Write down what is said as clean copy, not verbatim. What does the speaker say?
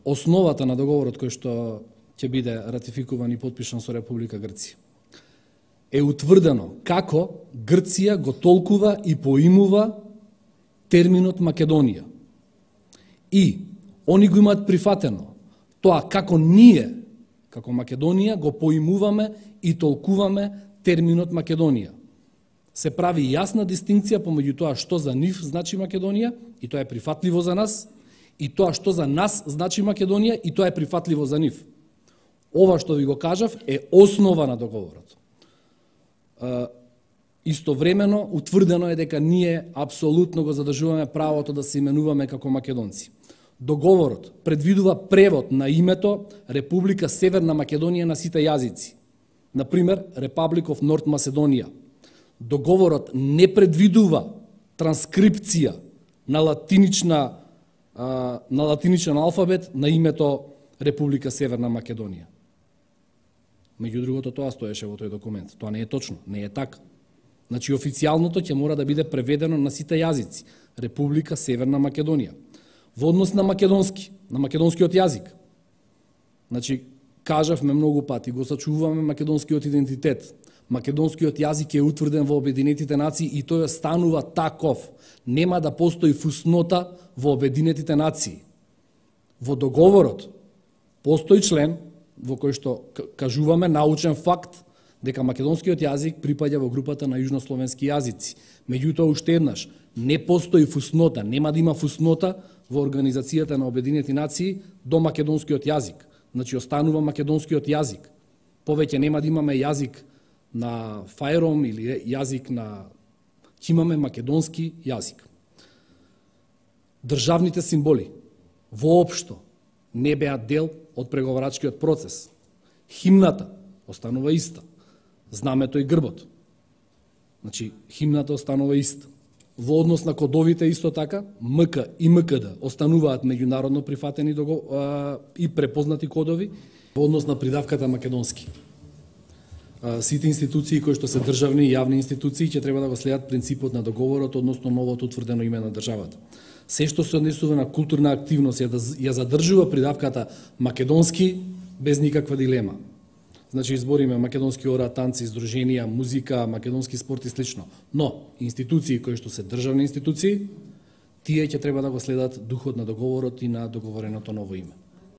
основата на договорот кој што ќе биде ратификуван и потпишан со Република Грција, е утврдено како Грција го толкува и поимува терминот Македонија. И они го имаат прифатено тоа како ние, како Македонија, го поимуваме и толкуваме терминот Македонија. Се прави јасна дистинкција помеѓу тоа што за нив значи Македонија, и тоа е прифатливо за нас, и тоа што за нас значи Македонија, и тоа е прифатливо за нив. Ова што ви го кажав е основа на договорот. Истовремено утврдено е дека ние апсолутно го задржуваме правото да се именуваме како македонци. Договорот предвидува превод на името Република Северна Македонија на сите јазици. Например, Republic of North Macedonia. Договорот не предвидува транскрипција на латиничен алфабет на името Република Северна Македонија. Меѓу другото, тоа стоеше во тој документ. Тоа не е точно, не е така. Значи, официјалното ќе мора да биде преведено на сите јазици. Република Северна Македонија. Во однос на македонски, на македонскиот јазик. Значи, кажавме многу пати, го сачуваме македонскиот идентитет. Македонскиот јазик е утврден во Обединетите нации и тој станува таков. Нема да постои фуснота во Обединетите нации. Во договорот постои член во кој што кажуваме научен факт дека македонскиот јазик припаѓа во групата на јужнословенски јазици. Меѓутоа, уште еднаш, не постои фуснота, нема да има фуснота во Организацијата на Обединети нации до македонскиот јазик. Значи, останува македонскиот јазик. Повеќе нема да имаме јазик на Фајром или јазик на... Ќе имаме македонски јазик. Државните символи воопшто не беа дел од преговарачкиот процес. Химната останува иста. Знамето и грбот. Значи, химната останува иста. Во однос на кодовите исто така, МК и МКД остануваат меѓународно прифатени и препознати кодови во однос на придавката македонски. Сите институции кои што се државни и јавни институции ќе треба да го следат принципот на договорот, односно новото утврдено име на државата. Се што се однесува на културна активност ја задржува придавката македонски без никаква дилема. Значи, избориме македонски ора, танци, издруженија, музика, македонски спорт и слично. Но, институции кои што се државни институции, тие ќе треба да го следат духот на договорот и на договореното ново име.